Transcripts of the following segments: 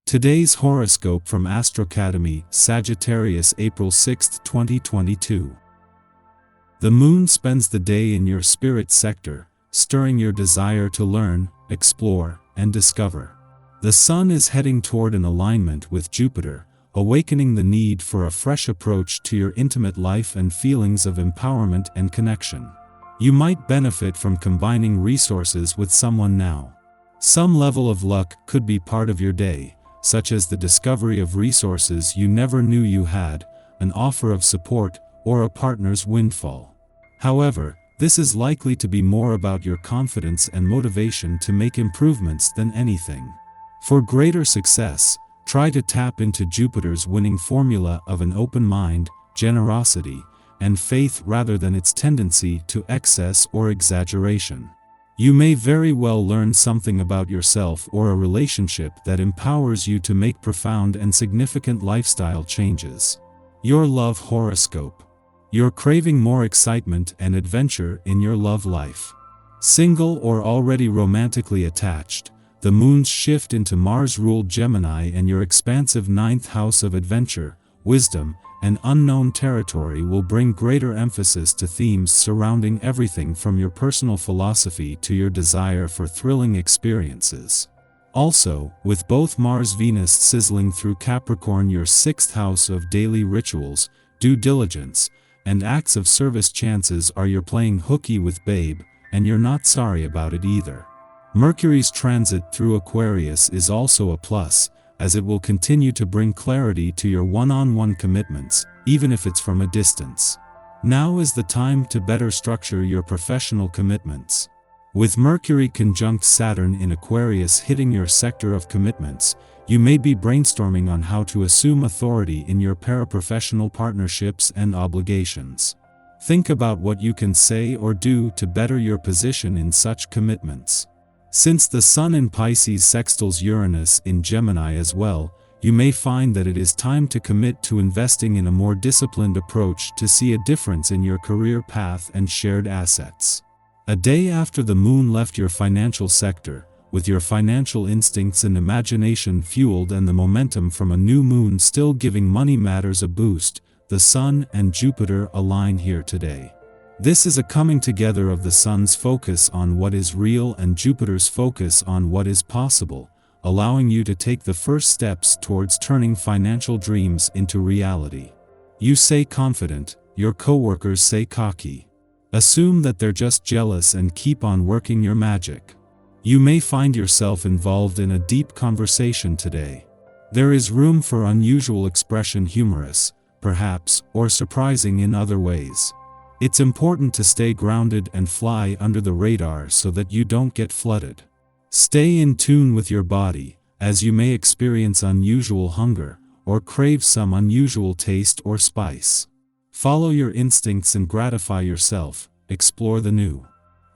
Today's horoscope from Astrocademy, Sagittarius April 6, 2022. The moon spends the day in your spirit sector, stirring your desire to learn, explore, and discover. The sun is heading toward an alignment with Jupiter, awakening the need for a fresh approach to your intimate life and feelings of empowerment and connection. You might benefit from combining resources with someone now. Some level of luck could be part of your day, such as the discovery of resources you never knew you had, an offer of support, or a partner's windfall. However, this is likely to be more about your confidence and motivation to make improvements than anything. For greater success, try to tap into Jupiter's winning formula of an open mind, generosity, and faith rather than its tendency to excess or exaggeration. You may very well learn something about yourself or a relationship that empowers you to make profound and significant lifestyle changes. Your love horoscope. You're craving more excitement and adventure in your love life. Single or already romantically attached, the moon's shift into Mars-ruled Gemini and your expansive ninth house of adventure, wisdom, and unknown territory will bring greater emphasis to themes surrounding everything from your personal philosophy to your desire for thrilling experiences. Also, with both Mars-Venus sizzling through Capricorn, your sixth house of daily rituals, due diligence, and acts of service, chances are you're playing hooky with babe, and you're not sorry about it either. Mercury's transit through Aquarius is also a plus, as it will continue to bring clarity to your one-on-one commitments, even if it's from a distance. Now is the time to better structure your professional commitments. With Mercury conjunct Saturn in Aquarius hitting your sector of commitments, you may be brainstorming on how to assume authority in your paraprofessional partnerships and obligations. Think about what you can say or do to better your position in such commitments. Since the Sun in Pisces sextiles Uranus in Gemini as well, you may find that it is time to commit to investing in a more disciplined approach to see a difference in your career path and shared assets. A day after the moon left your financial sector, with your financial instincts and imagination fueled and the momentum from a new moon still giving money matters a boost, the Sun and Jupiter align here today. This is a coming together of the Sun's focus on what is real and Jupiter's focus on what is possible, allowing you to take the first steps towards turning financial dreams into reality. You say confident, your coworkers say cocky. Assume that they're just jealous and keep on working your magic. You may find yourself involved in a deep conversation today. There is room for unusual expression, humorous, perhaps, or surprising in other ways. It's important to stay grounded and fly under the radar so that you don't get flooded. Stay in tune with your body, as you may experience unusual hunger, or crave some unusual taste or spice. Follow your instincts and gratify yourself, explore the new.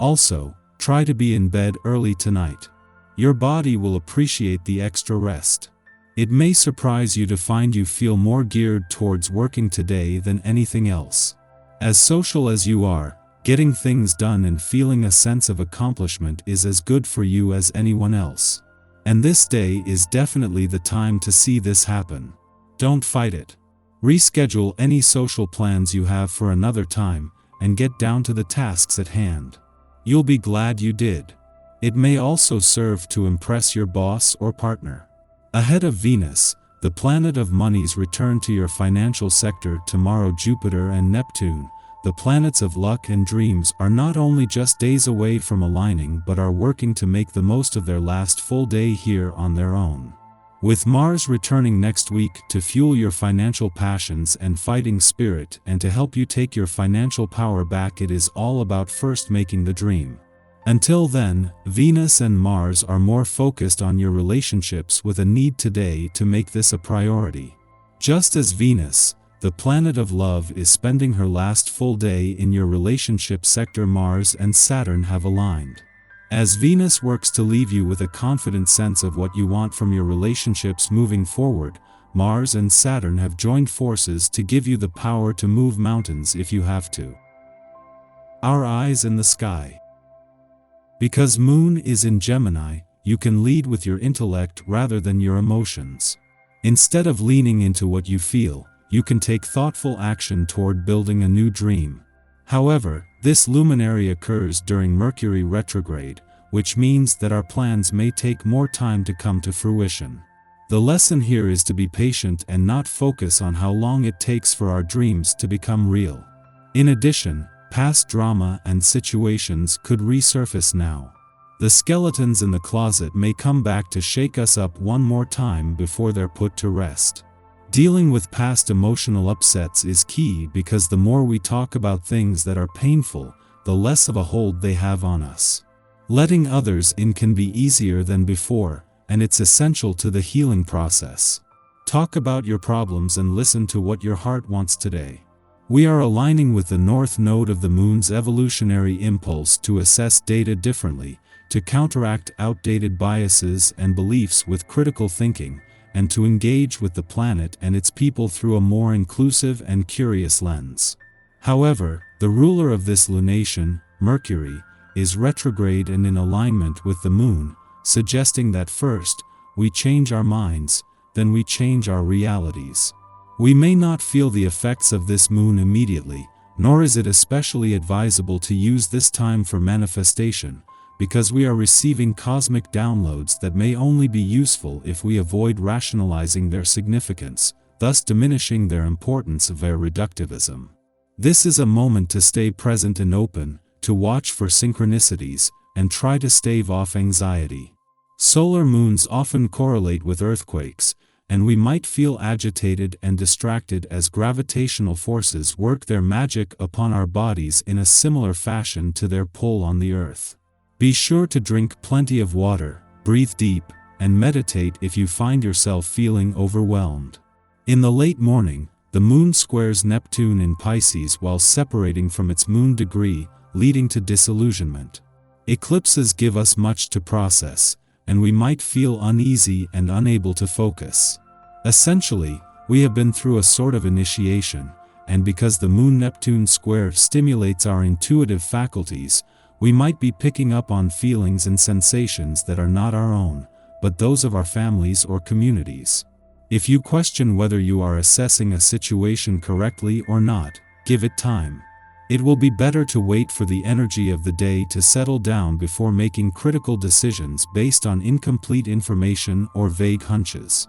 Also, try to be in bed early tonight. Your body will appreciate the extra rest. It may surprise you to find you feel more geared towards working today than anything else. As social as you are, getting things done and feeling a sense of accomplishment is as good for you as anyone else. And this day is definitely the time to see this happen. Don't fight it. Reschedule any social plans you have for another time, and get down to the tasks at hand. You'll be glad you did. It may also serve to impress your boss or partner. Ahead of Venus, the planet of money's return to your financial sector tomorrow, Jupiter and Neptune, the planets of luck and dreams, are not only just days away from aligning but are working to make the most of their last full day here on their own. With Mars returning next week to fuel your financial passions and fighting spirit and to help you take your financial power back, it is all about first making the dream. Until then, Venus and Mars are more focused on your relationships with a need today to make this a priority. Just as Venus, the planet of love, is spending her last full day in your relationship sector, Mars and Saturn have aligned. As Venus works to leave you with a confident sense of what you want from your relationships moving forward, Mars and Saturn have joined forces to give you the power to move mountains if you have to. Our eyes in the sky. Because Moon is in Gemini, you can lead with your intellect rather than your emotions. Instead of leaning into what you feel, you can take thoughtful action toward building a new dream. However, this luminary occurs during Mercury retrograde, which means that our plans may take more time to come to fruition. The lesson here is to be patient and not focus on how long it takes for our dreams to become real. In addition, past drama and situations could resurface now. The skeletons in the closet may come back to shake us up one more time before they're put to rest. Dealing with past emotional upsets is key because the more we talk about things that are painful, the less of a hold they have on us. Letting others in can be easier than before, and it's essential to the healing process. Talk about your problems and listen to what your heart wants today. We are aligning with the north node of the moon's evolutionary impulse to assess data differently, to counteract outdated biases and beliefs with critical thinking, and to engage with the planet and its people through a more inclusive and curious lens. However, the ruler of this lunation, Mercury, is retrograde and in alignment with the moon, suggesting that first, we change our minds, then we change our realities. We may not feel the effects of this moon immediately, nor is it especially advisable to use this time for manifestation, because we are receiving cosmic downloads that may only be useful if we avoid rationalizing their significance, thus diminishing their importance via reductivism. This is a moment to stay present and open, to watch for synchronicities, and try to stave off anxiety. Solar moons often correlate with earthquakes, and we might feel agitated and distracted as gravitational forces work their magic upon our bodies in a similar fashion to their pull on the earth. Be sure to drink plenty of water, breathe deep, and meditate if you find yourself feeling overwhelmed. In the late morning, the moon squares Neptune in Pisces while separating from its moon degree, leading to disillusionment. Eclipses give us much to process, and we might feel uneasy and unable to focus. Essentially, we have been through a sort of initiation, and because the Moon-Neptune square stimulates our intuitive faculties, we might be picking up on feelings and sensations that are not our own, but those of our families or communities. If you question whether you are assessing a situation correctly or not, give it time. It will be better to wait for the energy of the day to settle down before making critical decisions based on incomplete information or vague hunches.